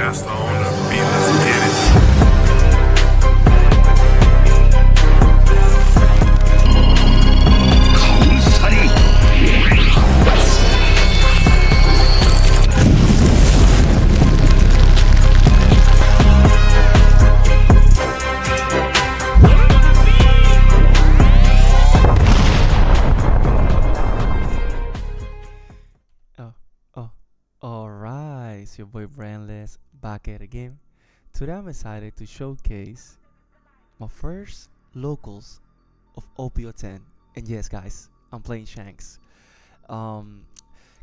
Faster on the beat, let's get it. Oh, oh, alright, it's your boy Brandless back at it again. Today I'm excited to showcase my first locals of OP-10. And yes, guys, I'm playing Shanks. Um,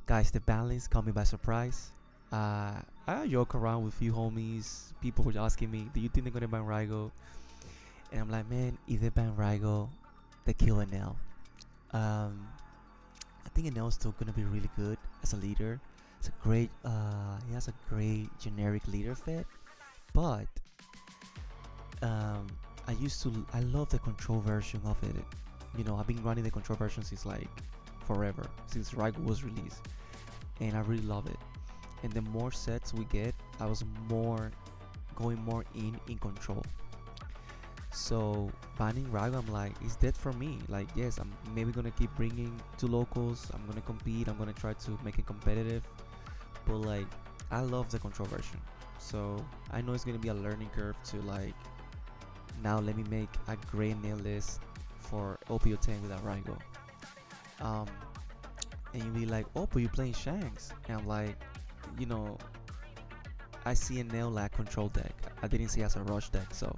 guys, the balance caught me by surprise. I joke around with a few homies. People were asking me, "Do you think they're gonna ban Rygo?" And I'm like, man, if they ban Rygo, they kill Enel. Um, I think Enel's still gonna be really good as a leader. It's a great, he has a great generic leader fit, but um, I love the control version of it. You know, I've been running the control version since like forever, since Rygo was released, and I really love it. And the more sets we get, I was more going more in control. So banning Rygo, I'm like, it's dead for me. Like, yes, I'm maybe gonna keep bringing two locals. I'm gonna compete. I'm gonna try to make it competitive. But like, I love the control version. So I know it's gonna be a learning curve to like. Now let me make a great nail list for OPO10 without Rygo. Um, and you'll be like, oh, but you're playing Shanks, and I'm like, you know, I see a nail like control deck. I didn't see it as a rush deck, so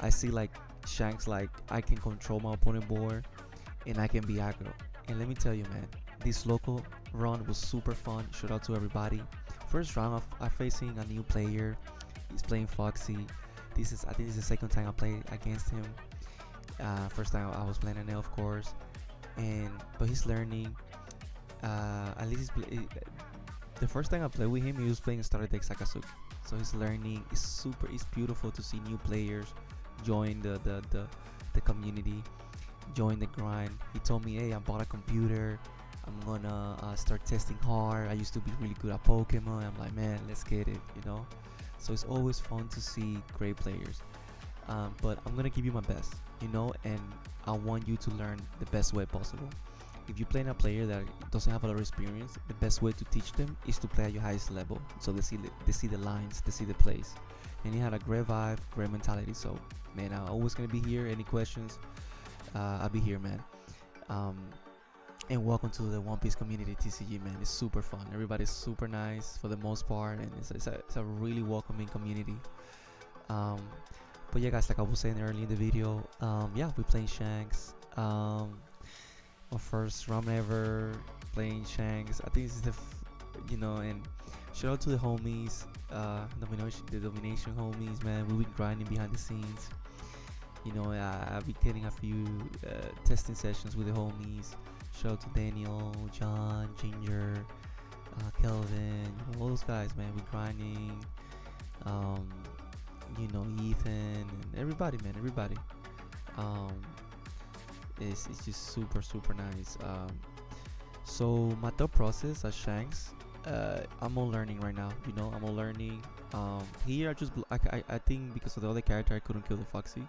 I see like Shanks like I can control my opponent board and I can be aggro. And let me tell you, man, this local run was super fun. Shout out to everybody. First round I'm facing a new player. He's playing Foxy. I think this is the second time I played against him. First time I was playing Anel, of course, but he's learning. At least the first time I played with him, he was playing starter deck Sakasuke. So he's learning. It's beautiful to see new players join the community, join the grind. He told me, hey, I bought a computer. I'm gonna start testing hard. I used to be really good at Pokemon. I'm like, man, let's get it, you know. So it's always fun to see great players. But I'm gonna give you my best, you know, and I want you to learn the best way possible. If you're playing a player that doesn't have a lot of experience, the best way to teach them is to play at your highest level, so they see the lines, they see the plays. And he had a great vibe, great mentality. So man, I'm always gonna be here. Any questions, I'll be here, man. Um, and welcome to the One Piece community TCG, man. It's super fun. Everybody's super nice for the most part, and it's a really welcoming community. Um, but yeah, guys, like I was saying earlier in the video, yeah, we're playing Shanks. My first round ever playing Shanks. I think this is you know, and shout out to the homies, the domination homies, man. We've been grinding behind the scenes. You know, I've been getting a few testing sessions with the homies. Shout out to Daniel, John, Ginger, Kelvin, you know, all those guys, man. We're grinding. Um, you know, Ethan and everybody, man. Everybody. Um, it's just super nice. So my thought process at Shanks, I'm all learning right now. You know, I'm all learning. Here I think because of the other character I couldn't kill the Foxy.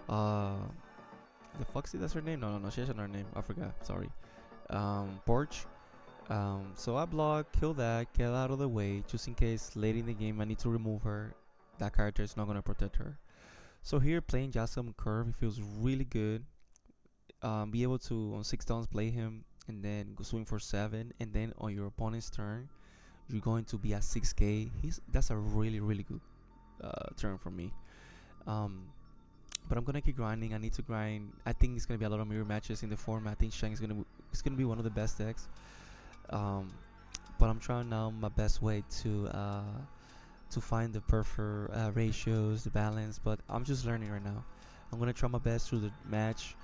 The Foxy, that's her name? No, she has another name. I forgot. Sorry. Porch. So I block, kill that, get out of the way, just in case late in the game I need to remove her. That character is not gonna protect her. So here playing Jasmine Curve, it feels really good. Be able to on 6 turns play him and then go swing for 7, and then on your opponent's turn you're going to be at 6k. That's a really good turn for me. But I'm gonna keep grinding. I need to grind. I think it's gonna be a lot of mirror matches in the format. I think Shang is gonna be one of the best decks. But I'm trying now my best way to find the perfect ratios, the balance. But I'm just learning right now. I'm gonna try my best through the match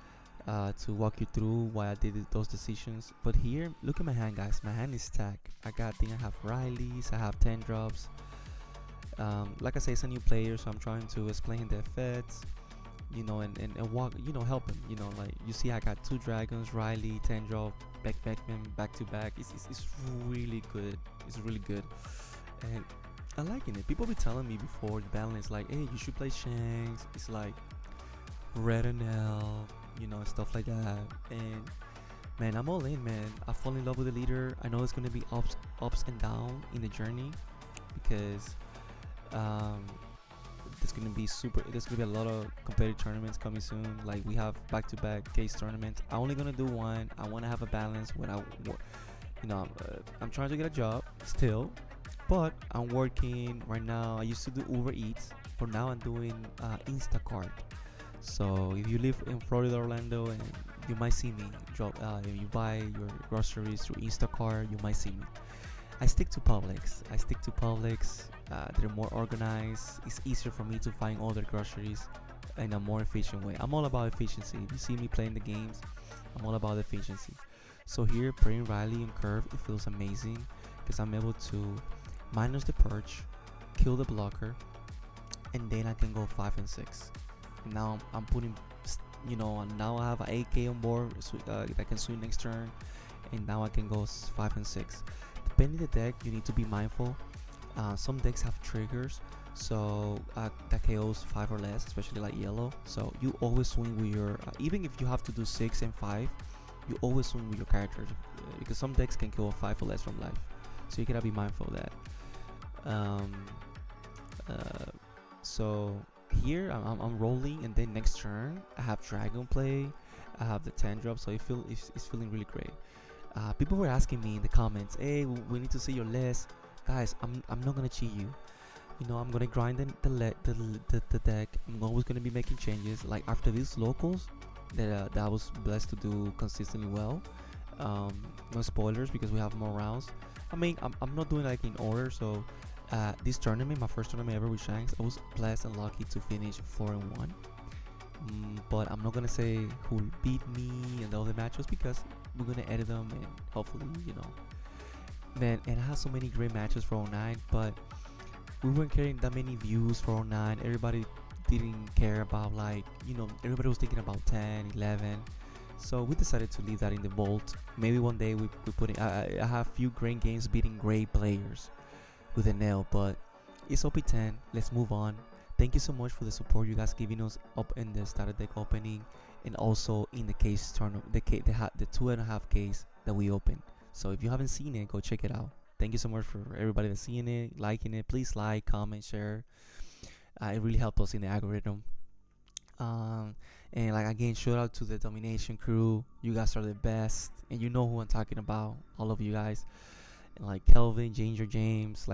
to walk you through why I did those decisions. But here, look at my hand, guys. My hand is stacked. I think I have Riley's, I have 10 drops. Like I say, it's a new player, so I'm trying to explain the effects, you know, and walk, you know, help him. You know, like you see, I got 2 dragons, Riley, 10 drop, back to back. It's really good. It's really good. And I liking it. People be telling me before the balance like, hey, you should play Shanks. It's like red and L, stuff like that. And man, I'm all in, man. I fall in love with the leader. I know it's gonna be ups and down in the journey because um, there's gonna be super. There's gonna be a lot of competitive tournaments coming soon. Like we have back-to-back case tournaments. I'm only gonna do one. I want to have a balance when I'm trying to get a job still, but I'm working right now. I used to do Uber Eats, but now I'm doing Instacart. So if you live in Florida, Orlando, and you might see me drop. If you buy your groceries through Instacart, you might see me. I stick to Publix. They're more organized. It's easier for me to find all the groceries in a more efficient way. I'm all about efficiency. If you see me playing the games, I'm all about efficiency. So here, playing Riley and Curve, it feels amazing because I'm able to minus the perch, kill the blocker, and then I can go 5 and 6. And now I'm putting, and now I have an AK on board that can swing next turn, and now I can go 5 and 6. Depending the deck, you need to be mindful. Some decks have triggers, so that KOs 5 or less, especially like yellow. So you always swing with your, even if you have to do 6 and 5, you always swing with your characters because some decks can kill 5 or less from life. So you gotta be mindful of that. Um, so here I'm rolling, and then next turn I have Dragon Play, I have the 10 drop, so it's feeling really great. People were asking me in the comments, hey, we need to see your list. Guys, I'm not gonna cheat you. I'm gonna grind the deck. I'm always gonna be making changes. Like after these locals that I was blessed to do consistently well. No spoilers because we have more rounds. I mean, I'm not doing like in order. So this tournament, my first tournament ever with Shanks, I was blessed and lucky to finish 4-1. But I'm not gonna say who beat me and all the matches because we're gonna edit them and hopefully, man. And I had so many great matches for 09, but we weren't getting that many views for 09. Everybody didn't care about everybody was thinking about 10, 11. So we decided to leave that in the vault. Maybe one day we put it. I have few great games beating great players with a nail, but it's OP-10. Let's move on. Thank you so much for the support you guys giving us up in the starter deck opening and also in the case tournament, the 2.5 case that we opened. So if you haven't seen it, go check it out. Thank you so much for everybody that's seeing it, liking it. Please like, comment, share. It really helps us in the algorithm. And like again, shout out to the Domination crew. You guys are the best, and you know who I'm talking about. All of you guys, and like Kelvin, Ginger, James.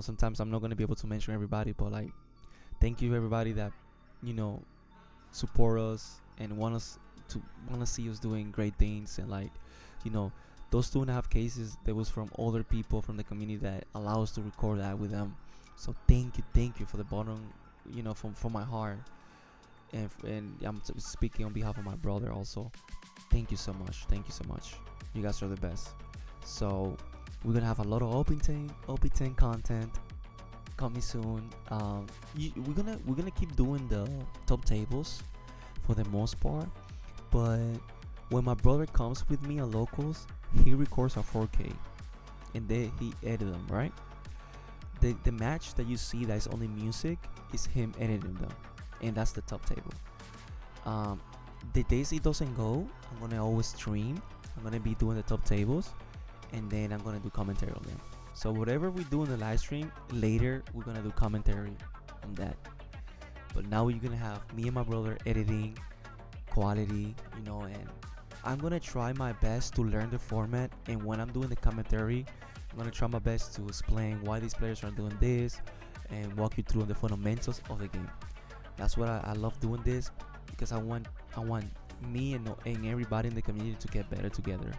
Sometimes I'm not gonna be able to mention everybody, but like, thank you everybody that support us and want to see us doing great things. And those 2.5 cases that was from other people from the community that allow us to record that with them. So thank you for the bottom, from my heart. And I'm speaking on behalf of my brother also. Thank you so much. You guys are the best. So we're gonna have a lot of OP-10 content coming soon. We're gonna keep doing the top tables for the most part, but when my brother comes with me on locals, he records a 4K and then he edits them, right? The match that you see that is only music is him editing them, and that's the top table. The days it doesn't go, I'm gonna always stream. I'm gonna be doing the top tables, and then I'm gonna do commentary on them. So whatever we do in the live stream later, we're gonna do commentary on that. But now you're gonna have me and my brother editing quality, and I'm gonna try my best to learn the format. And when I'm doing the commentary, I'm gonna try my best to explain why these players are doing this and walk you through the fundamentals of the game. That's what I love doing this, because I want me and everybody in the community to get better together.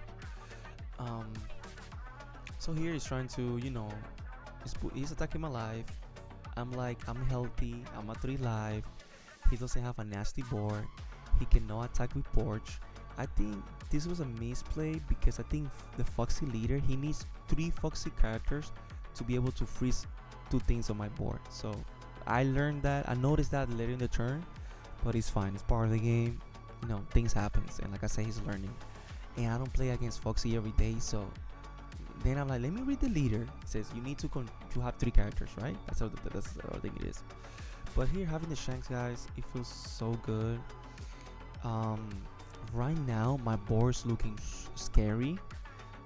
So here he's trying to, he's attacking my life. I'm healthy. I'm at 3 life. He doesn't have a nasty board. He cannot attack with Porch. I think this was a misplay because I think the Foxy leader, he needs 3 Foxy characters to be able to freeze 2 things on my board. So I learned that. I noticed that later in the turn, but it's fine. It's part of the game. Things happens, and like I say, he's learning. And I don't play against Foxy every day, so Then I'm like, let me read the leader. It says you need to have 3 characters, right? That's how I think it is. But here, having the Shanks, guys, it feels so good. Um, right now my board is looking scary.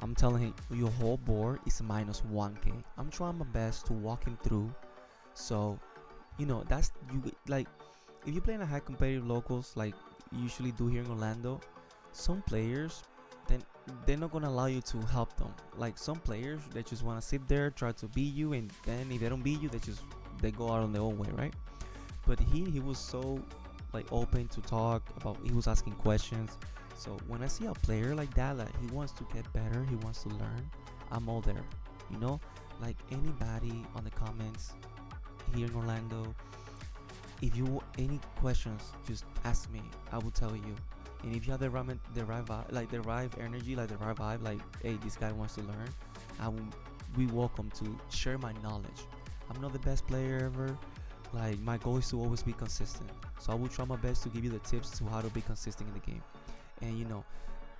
I'm telling him your whole board is minus 1k. I'm trying my best to walk him through. So, that's you like if you play in a high competitive locals like you usually do here in Orlando, some players then they're not gonna allow you to help them. Like some players they just wanna sit there, try to beat you, and then if they don't beat you, they go out on their own way, right? But he was so like open to talk about. He was asking questions. So when I see a player like that, like he wants to get better, he wants to learn, I'm all there. Like anybody on the comments here in Orlando, if you any questions, just ask me. I will tell you. And if you have the right energy, like the right vibe, like hey, this guy wants to learn, I will be welcome to share my knowledge. I'm not the best player ever. Like my goal is to always be consistent. So I will try my best to give you the tips to how to be consistent in the game. And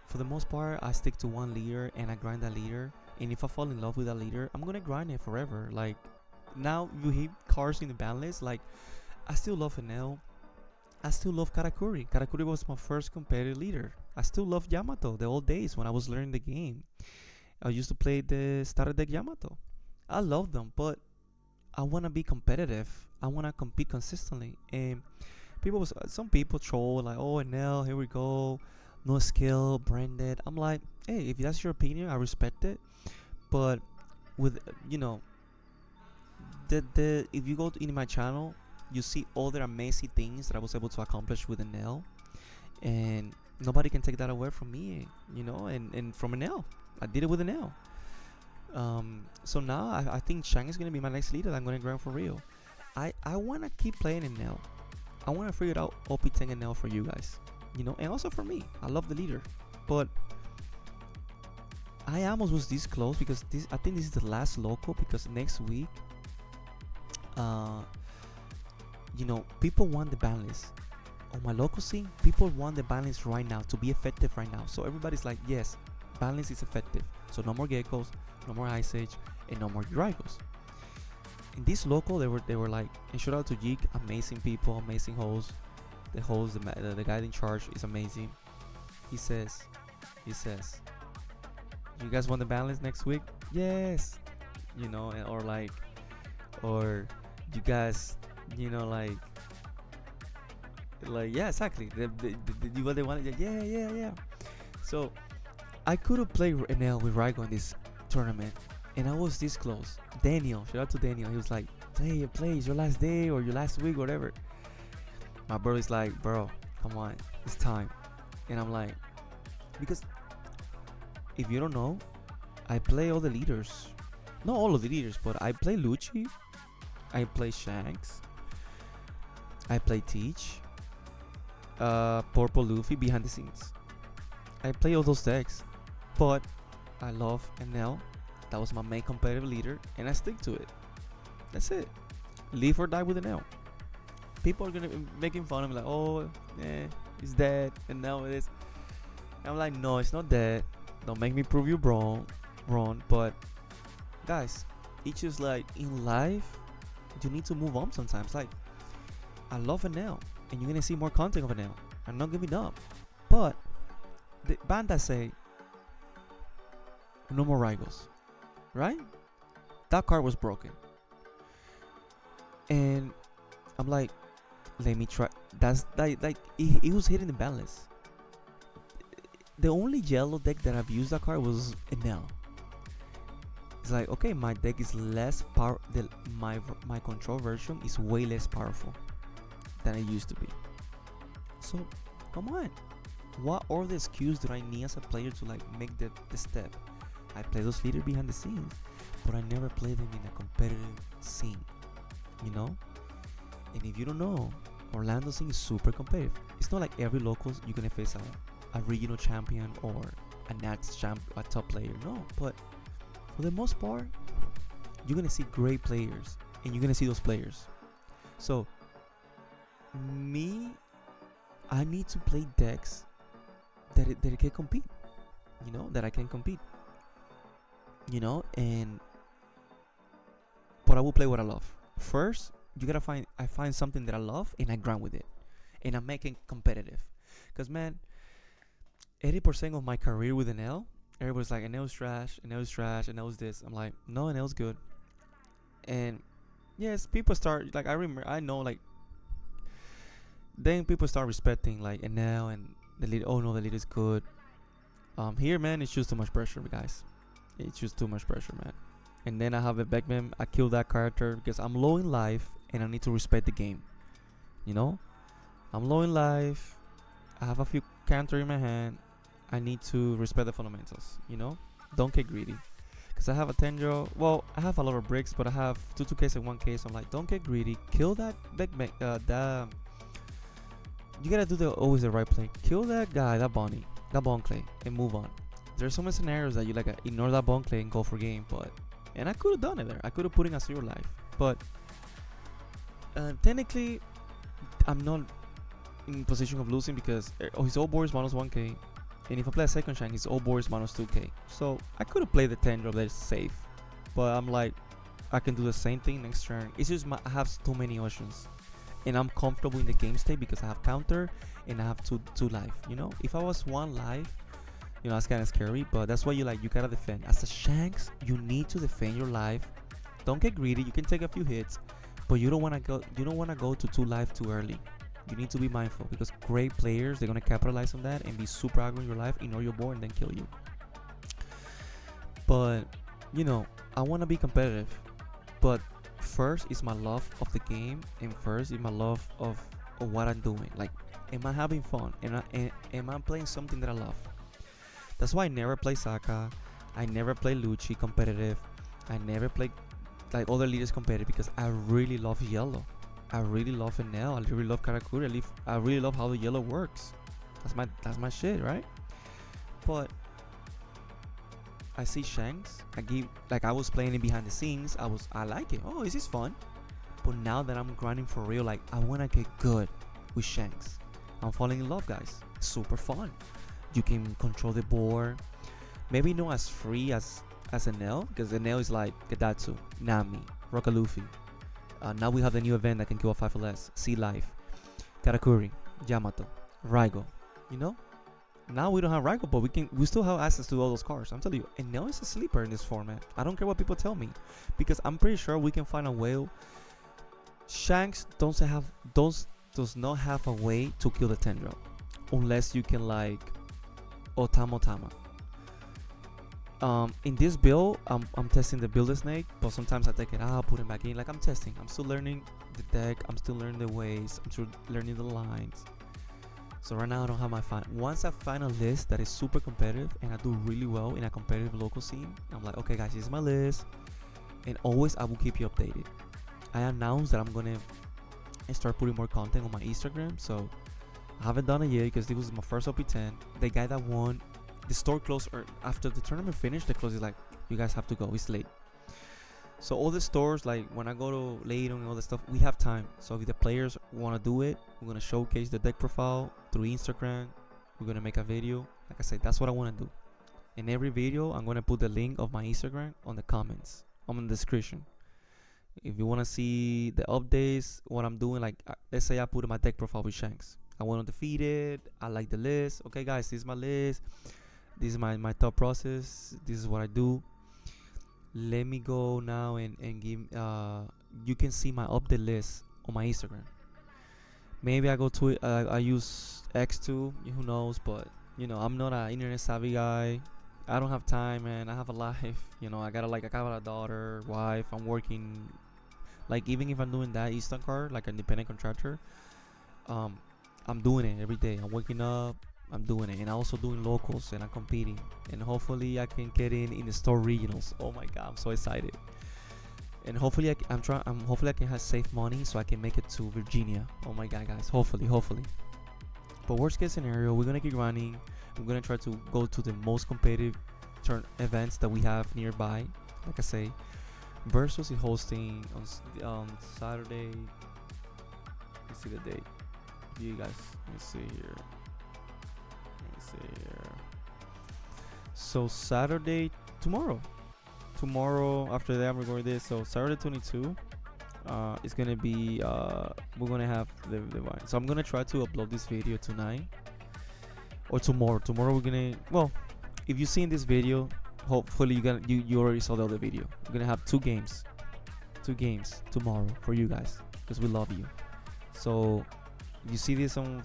for the most part, I stick to one leader and I grind that leader. And if I fall in love with that leader, I'm gonna grind it forever. Like now you hit cards in the ban list. Like I still love Enel. I still love Karakuri. Karakuri was my first competitive leader. I still love Yamato. The old days when I was learning the game, I used to play the starter deck Yamato. I love them, but I wanna be competitive. I wanna compete consistently. And some people troll like, oh Enel, here we go, no skill, branded. I'm like, hey, if that's your opinion, I respect it. But with the if you go in my channel, you see all the amazing things that I was able to accomplish with a nail, and nobody can take that away from me, and from a nail. I did it with a nail. So now I think Shang is gonna be my next leader that I'm gonna grind for real. I wanna keep playing it now. I wanna figure out OP-10 and now for you guys, and also for me. I love the leader, but I almost was this close because I think this is the last local because next week, people want the ban list. On my local scene, people want the ban list right now to be effective right now. So everybody's like, yes, ban list is effective. So no more geckos, no more Ice Age, and no more Urigos. In this local, they were like, and shout out to Geek, amazing people, amazing host. The host, the guy in charge is amazing. He says, you guys want the ban list next week? Yes. Or you guys, yeah, exactly. What they wanted, yeah. So I could have played NL with Raigo in this tournament, and I was this close. Daniel, shout out to Daniel. He was like, play, it's your last day or your last week, whatever. My bro is like, bro, come on, it's time. And I'm like, because if you don't know, I play all the leaders. Not all of the leaders, but I play Lucci, I play Shanks, I play Teach, Purple Luffy behind the scenes. I play all those decks, but I love NL. That was my main competitive leader, and I stick to it. That's it. Live or die with NL. People are gonna be making fun of me like, oh, it's dead, and now it is. I'm like, no, it's not dead. Don't make me prove you wrong. But guys, it's just like in life, you need to move on sometimes. Like, I love NL, and you're gonna see more content of NL. I'm not giving up, but the banda say no more Raigos, right? That card was broken, and I'm like, let me try. That's like it was hitting the balance. The only yellow deck that I've used that card was NL. It's like, okay, my deck is less power. My control version is way less powerful than it used to be. So, come on. What are the skills that I need as a player to like make the step? I play those leaders behind the scenes, but I never play them in a competitive scene. And if you don't know, Orlando scene is super competitive. It's not like every locals you're gonna face a regional champion or a top player. No, but for the most part, you're gonna see great players, and you're gonna see those players. So, I need to play decks that it can compete. That I can compete. you know. And but I will play what I love. First, you gotta find I find something that I love and I grind with it, and I make it competitive. Cause man, 80% of my career with an L, everybody's like, an L's trash, an L's trash, an L's this. I'm like, no, an L's good. And yes, people start like I know like then people start respecting like an L and the lead. Oh no, the lead is good. Here man, it's just too much pressure, guys. It's just too much pressure, man. And then I have a backman. I kill that character because I'm low in life and I need to respect the game. You know, I'm low in life. I have a few counter in my hand. I need to respect the fundamentals. You know, don't get greedy. Cause I have a 10-year. Well, I have a lot of bricks, but I have two case and one case. I'm like, don't get greedy. Kill that backman. That you gotta do the always the right play. Kill that guy, that Bonnie, that Bon Clay, and move on. There's so many scenarios that you like ignore that Bon Clay and go for game, but and I could have done it there. I could have put in a 0 life, but technically, I'm not in position of losing because his old board is minus 1k, and if I play a second shank, his old board is minus 2k. So I could have played the 10 drop that is safe, but I'm like, I can do the same thing next turn. It's just I have too many options, and I'm comfortable in the game state because I have counter and I have two life. You know, if I was 1 life, you know, that's kind of scary, but that's why you gotta defend. As a Shanks, you need to defend your life. Don't get greedy. You can take a few hits, but you don't wanna go to 2 life too early. You need to be mindful because great players, they're gonna capitalize on that and be super aggro in your life, ignore your board, and then kill you. But you know, I wanna be competitive, but first is my love of the game, and first is my love of what I'm doing. Like, am I having fun? And am I playing something that I love? That's why I never play Saka. I never play Lucci competitive. I never play like other leaders competitive because I really love yellow. I really love Enel. I really love Karakuri. I really love how the yellow works. That's my shit, right? But I see Shanks. I was playing it behind the scenes. I like it. Oh, this is fun. But now that I'm grinding for real, like I wanna get good with Shanks. I'm falling in love, guys. It's super fun. You can control the board. Maybe not as free as Enel, because Enel is like Gadatsu, Nami, Roka Luffy. Now we have the new event that can kill a 5 or less. Sea Life, Karakuri, Yamato, Raigo. You know? Now we don't have Raigo, but we still have access to all those cards. I'm telling you, Enel is a sleeper in this format. I don't care what people tell me, because I'm pretty sure we can find a way. Shanks does not have a way to kill the 10 drop unless you can like Otama. In this build, I'm testing the builder snake, but sometimes I take it out, put it back in. Like I'm testing. I'm still learning the deck. I'm still learning the ways. I'm still learning the lines. So right now I don't have my final. Once I find a list that is super competitive and I do really well in a competitive local scene, I'm like, okay guys, this is my list, and always I will keep you updated. I announced that I'm gonna start putting more content on my Instagram, so I haven't done it yet because this was my first OP-10. The guy that won, the store closed after the tournament finished. The close is like, you guys have to go. It's late. So all the stores, like when I go to Leighton and all that stuff, we have time. So if the players want to do it, we're gonna showcase the deck profile through Instagram. We're gonna make a video. Like I said, that's what I want to do. In every video, I'm gonna put the link of my Instagram on the comments, on the description. If you want to see the updates, what I'm doing, like let's say I put my deck profile with Shanks. I went undefeated. I like the list. Okay, guys, this is my list. This is my thought process. This is what I do. Let me go now and give. You can see my update list on my Instagram. Maybe I go to it. I use X2. Who knows? But you know, I'm not an internet savvy guy. I don't have time, man. I have a life. You know, I got a daughter, wife. I'm working. Like even if I'm doing that Eastern card, like an independent contractor, I'm doing it every day. I'm waking up. I'm doing it, and I'm also doing locals, and I'm competing, and hopefully I can get in the store regionals. Oh my god, I'm so excited! And hopefully hopefully I can have safe money so I can make it to Virginia. Oh my god, guys! Hopefully. But worst case scenario, we're gonna keep running. We're gonna try to go to the most competitive events that we have nearby. Like I say, Versus is hosting on Saturday. Let's see the date. You guys, let me see here. So Saturday tomorrow. tomorrow after that I'm recording this. So Saturday 22, it's gonna be we're gonna have the Vine. So I'm gonna try to upload this video tonight or tomorrow. Tomorrow we're gonna, well, if you seen this video, hopefully you already saw the other video. We're gonna have two games tomorrow for you guys because we love you. So you see this on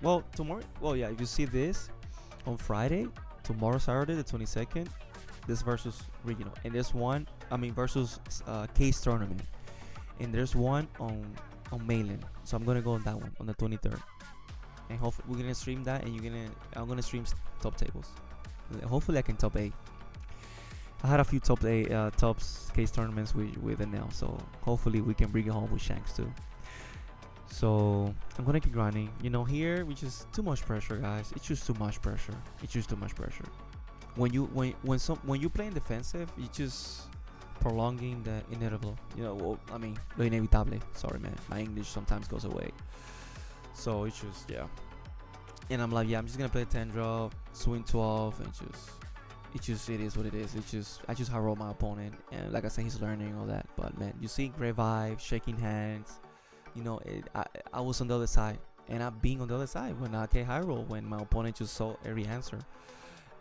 well tomorrow. Well, yeah, if you see this on Friday, tomorrow Saturday the 22nd, this versus regional, and there's one. I mean versus case tournament, and there's one on mainland. So I'm gonna go on that one on the 23rd, and hopefully we're gonna stream that, and I'm gonna stream top tables. Hopefully I can top 8. I had a few tops case tournaments with NL, so hopefully we can bring it home with Shanks too. So I'm gonna keep grinding. You know, here we just too much pressure, guys. It's just too much pressure. When you playing defensive, you just prolonging the inevitable. You know, well, I mean, lo inevitable. Sorry, man. My English sometimes goes away. So it's just, yeah. And I'm like, yeah, I'm just gonna play 10 drop, swing 12, and it is what it is. I just hard roll my opponent, and like I said, he's learning all that. But man, you see great vibes, shaking hands. You know, I was on the other side, and I'm being on the other side when I high roll, when my opponent just saw every answer.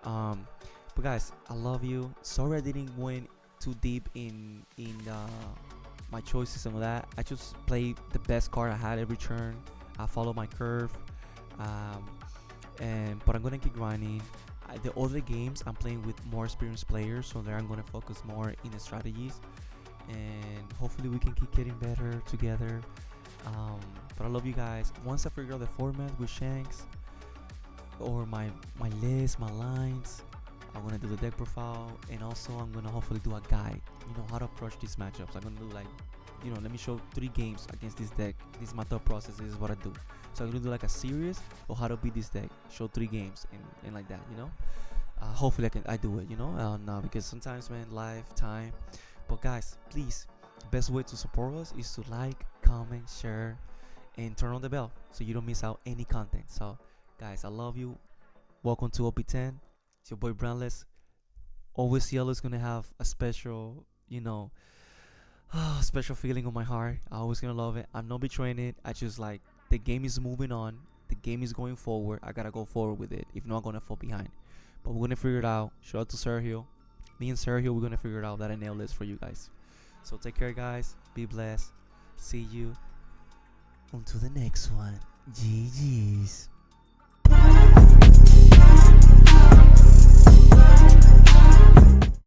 But guys, I love you. Sorry I didn't went too deep in my choices and all that. I just played the best card I had every turn. I follow my curve, but I'm gonna keep grinding. The other games I'm playing with more experienced players, so there I'm gonna focus more in the strategies, and hopefully we can keep getting better together. But I love you guys. Once I figure out the format with Shanks or my list, my lines, I'm gonna do the deck profile, and also I'm gonna hopefully do a guide. You know how to approach these matchups. I'm gonna do like, you know, let me show 3 games against this deck. This is my thought process. This is what I do. So I'm gonna do like a series of how to beat this deck. Show 3 games and like that. You know. Hopefully I do it. You know. No, because sometimes, man, life, time. But guys, please, the best way to support us is to like, comment, share, and turn on the bell so you don't miss out any content. So, guys, I love you. Welcome to OP-10. It's your boy Brandless. Always yellow is gonna have a special, you know, special feeling on my heart. I always gonna love it. I'm not betraying it. I just like the game is moving on. The game is going forward. I gotta go forward with it. If not, I'm gonna fall behind. But we're gonna figure it out. Shout out to Sergio. Me and Sergio, we're gonna figure it out. That I nail this for you guys. So take care, guys. Be blessed. See you on to the next one. GG's.